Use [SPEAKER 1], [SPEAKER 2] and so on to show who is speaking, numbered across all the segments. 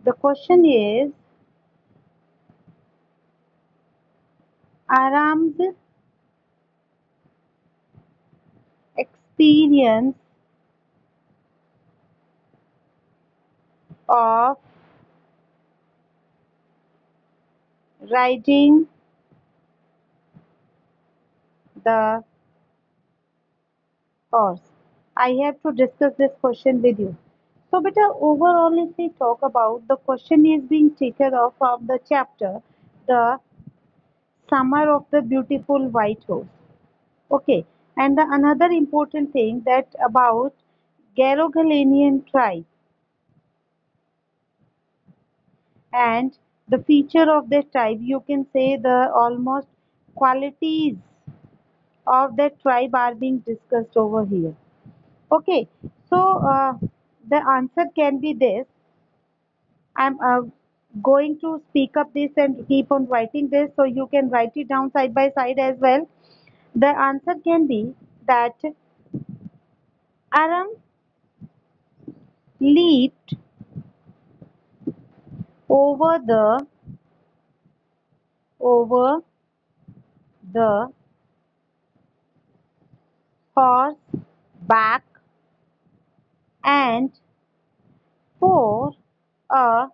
[SPEAKER 1] The question is Aram's experience of riding the horse. I have to discuss this question with you. So, beta, overall, if we talk about the question is being taken off from the chapter, the Summer of the Beautiful White Horse. Okay, and the another important thing that about Garogalanian tribe and the feature of their tribe, you can say the almost qualities of that tribe are being discussed over here. Okay, so the answer can be this. I'm going to speak up this and keep on writing this so you can write it down side by side as well. The answer can be that Aram leaped over the horse back and for a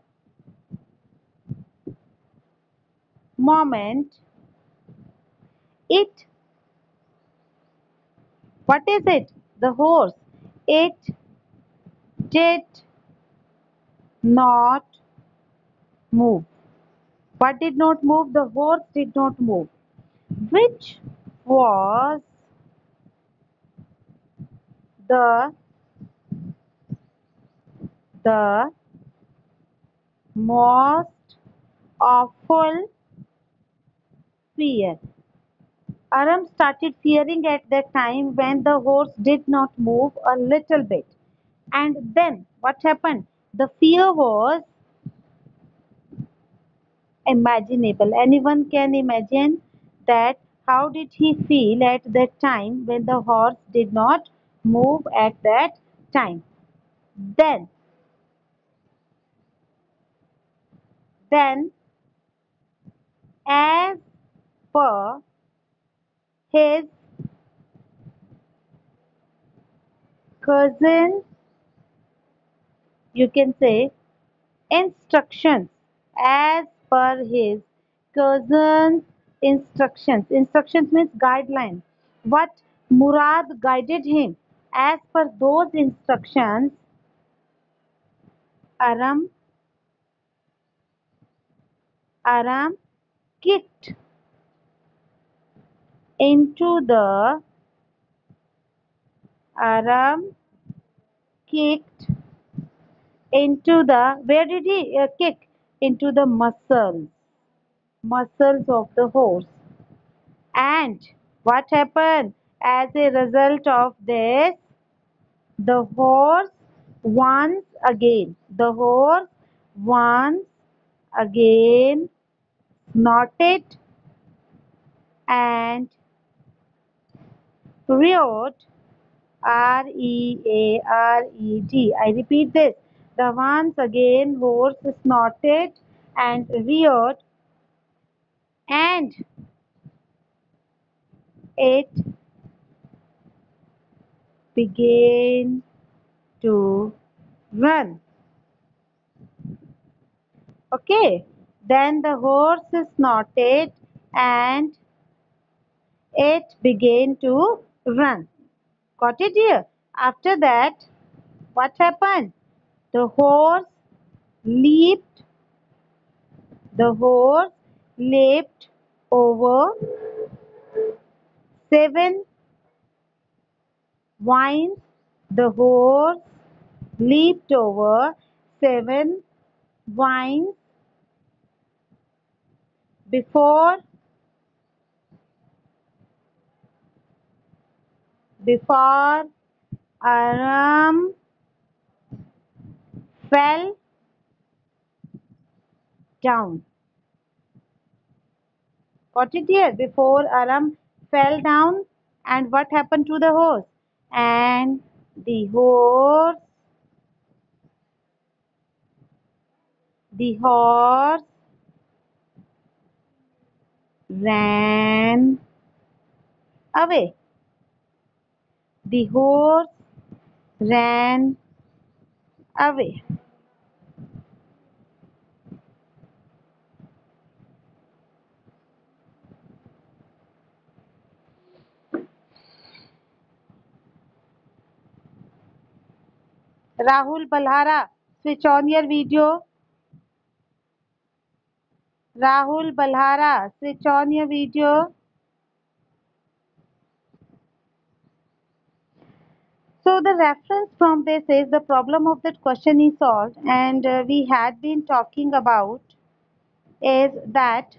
[SPEAKER 1] moment it what is it? The horse. It did not move. What did not move? The horse did not move. Which was the the most awful fear. Aram started fearing at that time when the horse did not move a little bit. And then what happened? The fear was imaginable. Anyone can imagine that how did he feel at that time when the horse did not move at that time. Then, then as per his cousin, you can say instructions, as per his cousin's instructions. Instructions means guidelines. What Murad guided him. As per those instructions, Aram Aram kicked into the Aram kicked into the where did he kick? Into the muscles of the horse. And what happened? As a result of this, the horse once again snorted and reared. Reared. I repeat this. The once again horse snorted and reared, and it began to run. Okay. Then the horse snorted and it began to run. Got it here? After that, what happened? The horse leaped. The horse leaped over 7 vines. The horse leaped over 7 vines before before Aram fell down. Got it here? Before Aram fell down, and what happened to the horse? And the horse The horse ran away. The horse ran away. Rahul Balhara, switch on your video. Rahul Balhara, switch on your video. So the reference from this is the problem of that question is solved, and we had been talking about is that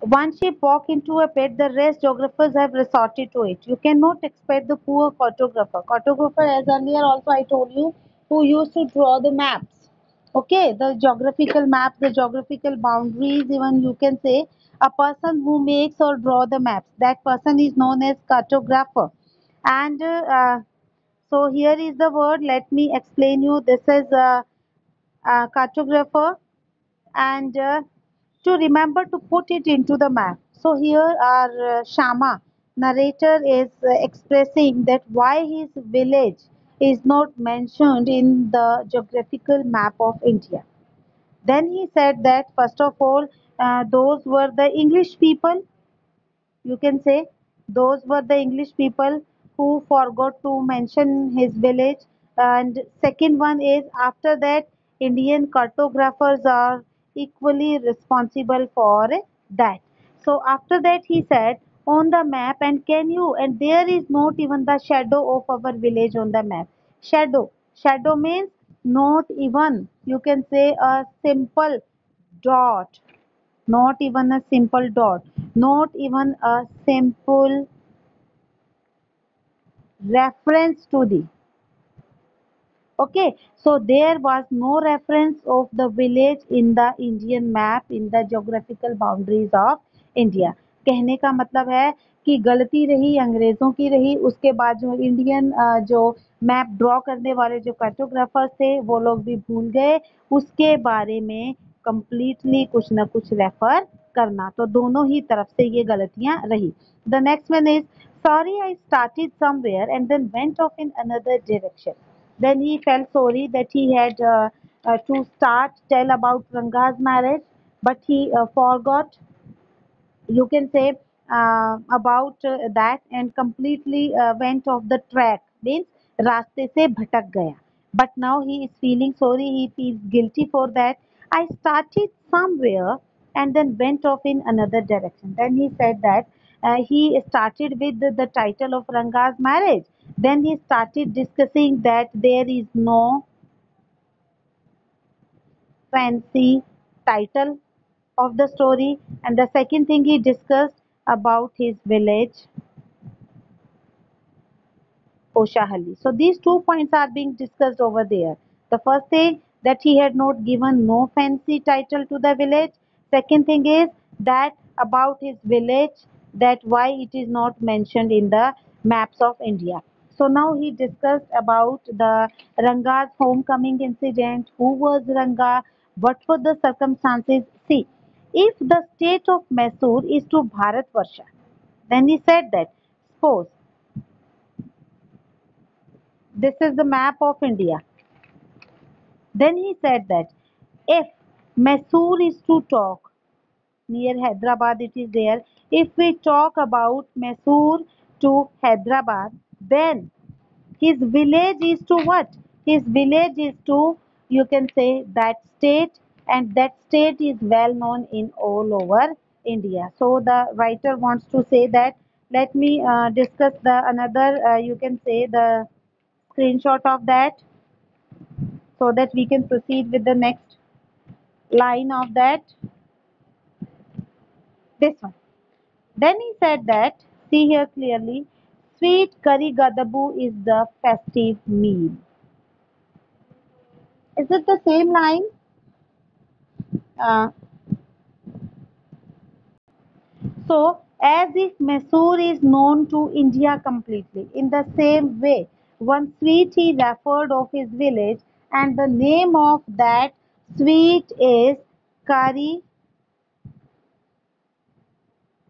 [SPEAKER 1] one ship walk into a pit, the rest geographers have resorted to it. You cannot expect the poor cartographer. Cartographer, as earlier also I told you, who used to draw the maps. Okay, the geographical map, the geographical boundaries, even you can say a person who makes or draw the maps. That person is known as cartographer. And so here is the word. Let me explain you. This is a cartographer, and to remember to put it into the map. So here our Shama narrator is expressing that why his village is not mentioned in the geographical map of India. Then he said that first of all, those were the English people, you can say those were the English people who forgot to mention his village. And second one is after that Indian cartographers are equally responsible for that. So after that he said on the map, and can you, and there is not even the shadow of our village on the map. Shadow means not even, you can say a simple dot, not even a simple dot, not even a simple reference to the. Okay, so there was no reference of the village in the Indian map, in the geographical boundaries of India. कहने का मतलब है कि गलती रही अंग्रेजों की रही, उसके बाद जो इंडियन जो मैप ड्रॉ करने वाले जो कार्टोग्राफर्स थे वो लोग भी भूल गए उसके बारे में कंप्लीटली कुछ ना कुछ रेफर करना, तो दोनों ही तरफ से ये गलतियां रही. The next one is sorry I started somewhere and then went off in another direction. Then he felt sorry that he had to start tell about Ranga's marriage, but he forgot, you can say, about that and completely went off the track. Means रास्ते से भटक गया. But now he is feeling sorry. He feels guilty for that. I started somewhere and then went off in another direction. Then he said that he started with the title of Ranga's marriage. Then he started discussing that there is no fancy title of the story, and the second thing he discussed about his village Oshahalli. So these 2 points are being discussed over there. The first thing that he had not given no fancy title to the village. Second thing is that about his village, that why it is not mentioned in the maps of India. So now he discussed about the Ranga's homecoming incident, who was Ranga, what were the circumstances. See, if the state of Mysore is to Bharatvarsha, then he said that suppose this is the map of India. Then he said that if Mysore is to talk, near Hyderabad it is there, if we talk about Mysore to Hyderabad, then his village is to what? His village is to, you can say, that state, and that state is well known in all over India. So the writer wants to say that, let me discuss the another, you can say the screenshot of that, so that we can proceed with the next line of that, this one. Then he said that, see here clearly, sweet curry gadabu is the festive meal. Is it the same line? uh, so as if Mysore is known to India completely, in the same way one sweet he referred of his village, and the name of that sweet is curry.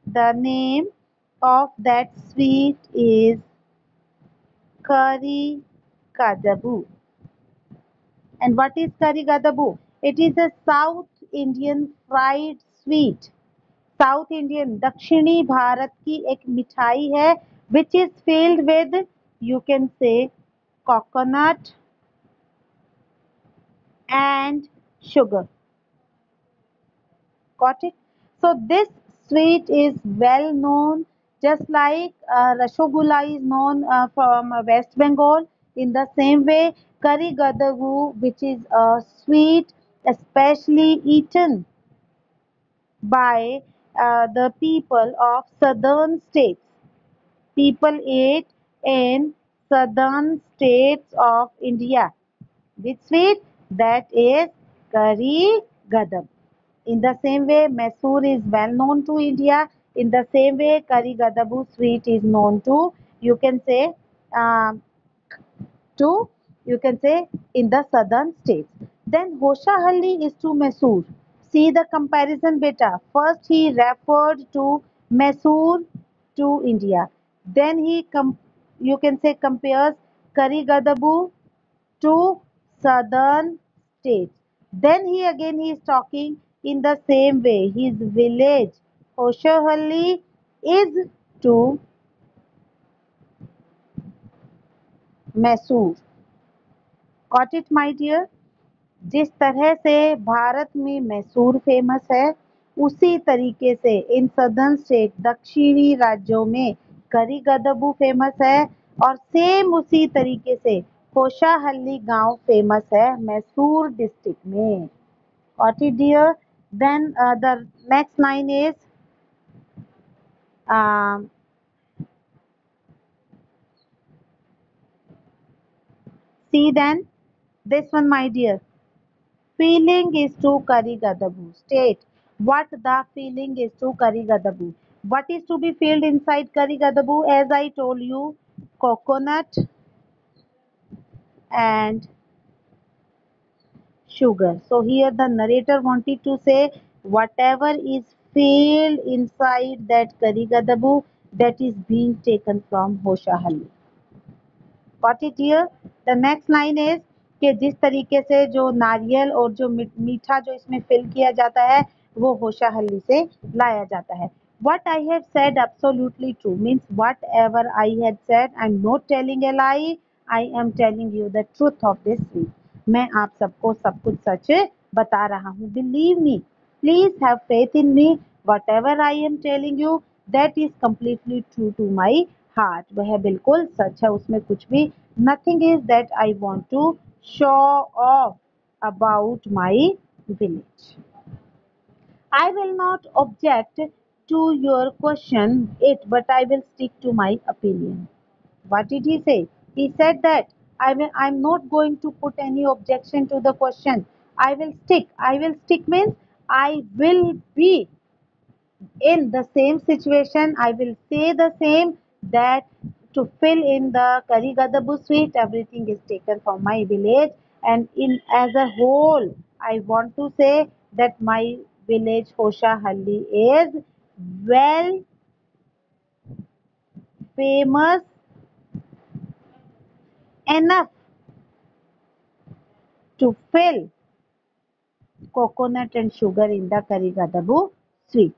[SPEAKER 1] The name of that sweet is Kari Kadabu. And what is Kari Kadabu? It is a South Indian fried sweet. South Indian दक्षिणी भारत की एक मिठाई है which is filled with you can say coconut and sugar. Got it? So this sweet is well known, just like Rasgulla is known from West Bengal. In the same way, Kari Gadagu, which is a sweet especially eaten by the people of southern states. People eat in southern states of India. Which sweet? That is Kari Gadam. In the same way, Mysore is well known to India. In the same way, Kari Gadabu sweet is known to, you can say, um, to, you can say, in the southern states. Then Hoshahalli is to Mysore. See the comparison beta. First he referred to Mysore to India. Then you can say compares Kari Gadabu to southern states. Then he is talking in the same way. His village Hoshahalli is to Mysore. Got it, my dear? जिस तरह से भारत में Mysore famous है उसी तरीके से in southern state दक्षिणी राज्यों में करी गदबू फेमस है और सेम उसी तरीके से कोशाहल्ली गांव फेमस है मैसूर डिस्ट्रिक्ट में. Got it, dear? Then the next line is um, see then this one, my dear. Feeling is to Kari Gadabu. State what the feeling is to Kari Gadabu. What is to be filled inside Kari Gadabu? As I told you, coconut and sugar. So here the narrator wanted to say whatever is filled inside that Kari Gadabu that is being taken from Hoshahalli. Got it here? The next line is कि जिस तरीके से जो नारियल और जो मीठा जो इसमें फिल किया जाता है वो होशाहल्ली से लाया जाता है. What I have said absolutely true means whatever I had said I'm not telling a lie. I am telling you the truth of this week. मैं आप सबको सब कुछ सच बता रहा हूँ. Believe me. Please have faith in me. Whatever I am telling you that is completely true to my heart. वह बिल्कुल सच है उसमें कुछ भी nothing is that I want to show off about my village. I will not object to your question it but I will stick to my opinion. What did he say? He said that I'm not going to put any objection to the question. I will stick. I will stick means I will be in the same situation. I will say the same that to fill in the Kari Gadabu sweet, everything is taken from my village. And in as a whole, I want to say that my village Hoshahalli is well famous enough to fill coconut and sugar in the Kari Gadabu sweet.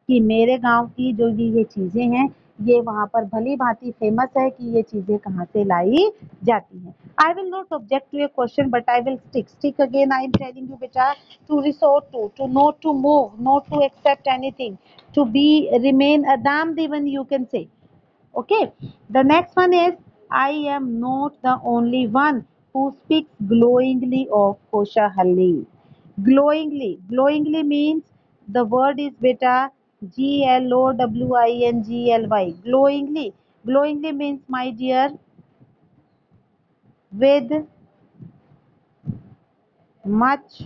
[SPEAKER 1] कि मेरे गांव की जो ये चीजें हैं ये वहां पर भली भांति फेमस है कि ये चीजें कहाँ से लाई जाती हैं. I will not object to your question but I will stick again. I am telling you beta to resort to not to move, not to accept anything, to be remain Adam Divan you can say. Okay. The next one is I am not the only one who speaks glowingly of Koshahalli. Glowingly means the word is beta Glowingly. Glowingly means my dear with much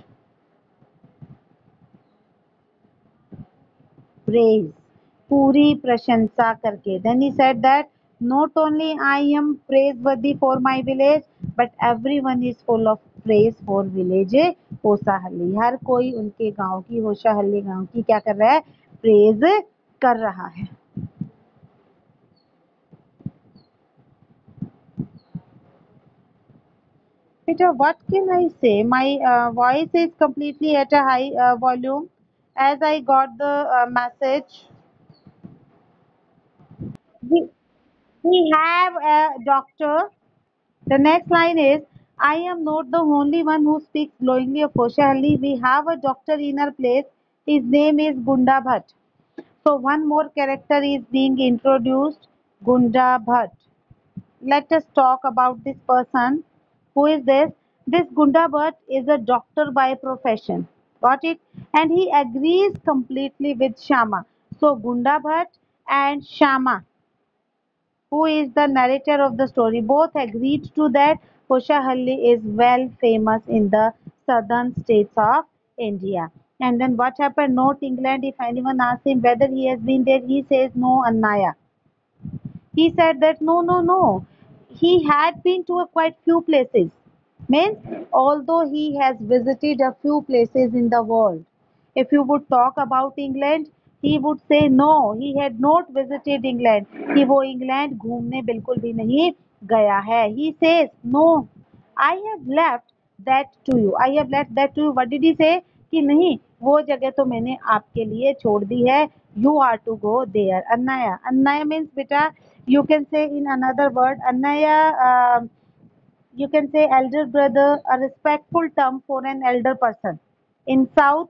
[SPEAKER 1] praise. पूरी प्रशंसा करके. Then he said that not only I am praiseworthy for my village but everyone is full of praise for village होसाहली, हर कोई उनके गांव की, होसाहली गांव की क्या कर रहा है, प्रेज कर रहा है। Peter, what can I say? My voice is completely at a high volume as I got the message. We, we have a doctor. The next line is, I am not the only one who speaks glowingly of Hoshahalli. We have a doctor in our place. His name is Gunda Bhatt. So one more character is being introduced, Gunda Bhatt. Let us talk about this person. Who is this? This Gunda Bhatt is a doctor by profession. Got it? And he agrees completely with Shama. So Gunda Bhatt and Shama, who is the narrator of the story, both agreed to that Hoshahalli is well famous in the southern states of India. And then what happened? North England, if anyone asks him whether he has been there, he says no, Annaya. He said that no, no, no. He had been to a quite few places. Means, although he has visited a few places in the world, if you would talk about England, he would say no, he had not visited England. कि वो England घूमने बिल्कुल भी नहीं गया है. He says no, I have left that to you. I have left that to you. What did he say? कि नहीं, वो जगह तो मैंने आपके लिए छोड़ दी है. You are to go there. Annaya. Annaya means बेटा, you can say in another word, Annaya. You can say elder brother, a respectful term for an elder person. In South,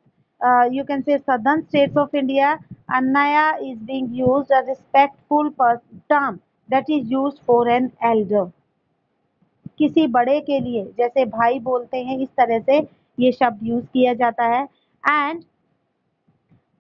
[SPEAKER 1] you can say southern states of India, Annaya is being used a respectful term that is used for an elder. किसी बड़े के लिए जैसे भाई बोलते हैं, इस तरह से ये शब्द यूज किया जाता है. And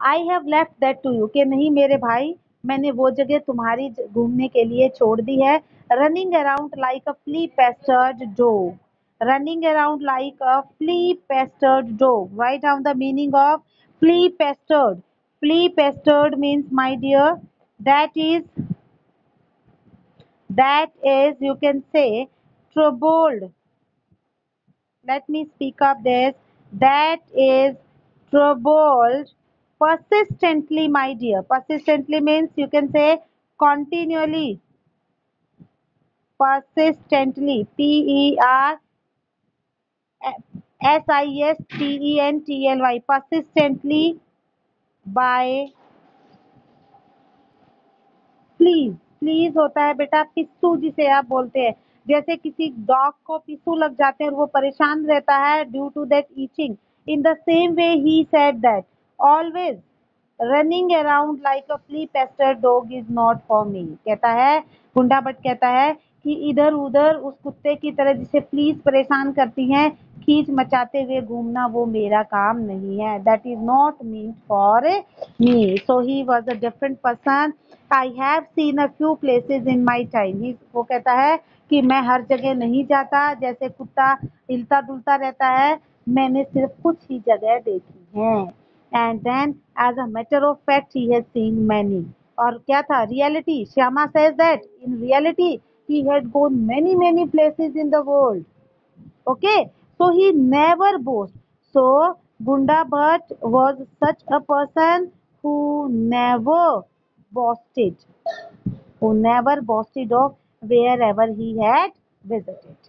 [SPEAKER 1] I have left that to you, कि नहीं मेरे भाई, मैंने वो जगह तुम्हारी घूमने के लिए छोड़ दी है. Running around like a flea pestered dog, running around like a flea pestered dog. Right down the meaning of flea pestered. Flea pestered means my dear, that is you can say troubled. Let me speak up this. That is troubled persistently, my dear. Persistently means you can say continually. Persistently. Persistently. Persistently by please. Please होता है बेटा पिस्सू, जिसे आप बोलते हैं. जैसे किसी डॉग को पिस्सू लग जाते हैं और वो परेशान रहता है due to that itching. In the same way he said that always running around like a flea pester dog is not for me. कहता है, गुंडा भट्ट कहता है कि इधर उधर उस कुत्ते की तरह जिसे प्लीज परेशान करती हैं, खींच मचाते हुए घूमना, वो मेरा काम नहीं है. That is not mean for me. So he was a different person. I have seen a few places in my time. वो कहता है कि मैं हर जगह नहीं जाता, जैसे कुत्ता हिलता डुलता रहता है, मैंने सिर्फ कुछ ही जगह देखी हैं. And then as a matter of fact he has seen many. और क्या था reality? Shyama says that in reality he had gone many places in the world. Okay, so he never boasts. So Gunda Bhatt was such a person who never boasted, of wherever he had visited.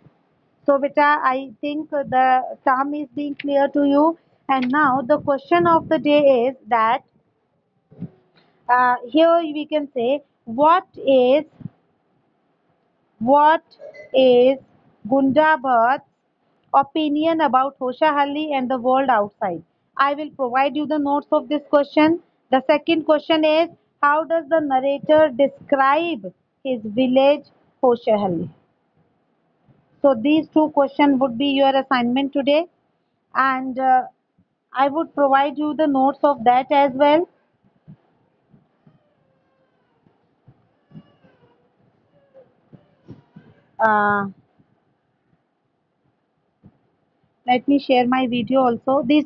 [SPEAKER 1] So beta, I think the term is being clear to you. And now the question of the day is that here we can say what is Gunda Bhatt's opinion about Hoshahalli and the world outside? I will provide you the notes of this question. The second question is, how does the narrator describe his village Hoshahalli? So these two questions would be your assignment today, and I would provide you the notes of that as well. Uh, Let me share my video also. These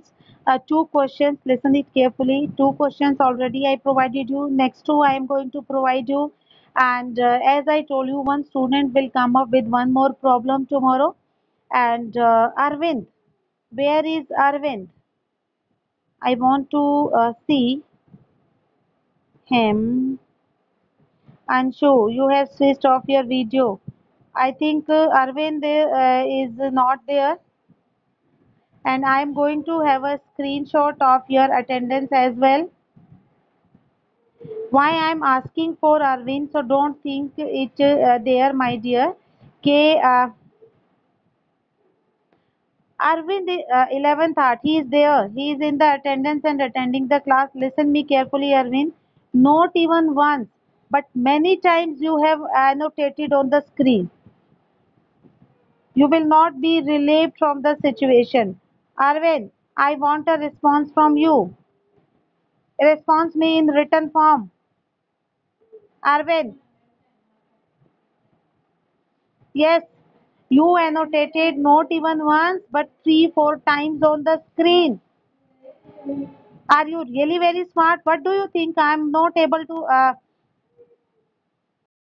[SPEAKER 1] two questions, listen it carefully. Two questions already I provided you. Next two I am going to provide you. And as I told you, one student will come up with one more problem tomorrow. And Arvind, Where is Arvind? I want to see him. Anshu, you have switched off your video. I think Arvind is not there, and I am going to have a screenshot of your attendance as well. Why I am asking for Arvind, so don't think it there, my dear. Okay, Arvind, 11th art, he is there. He is in the attendance and attending the class. Listen me carefully, Arvind. Not even once, but many times you have annotated on the screen. You will not be relieved from the situation. Arvind, I want a response from you. Response me in written form. Arvind, yes, you annotated not even once but three, four times on the screen. Are you really very smart? What do you think? I am not able to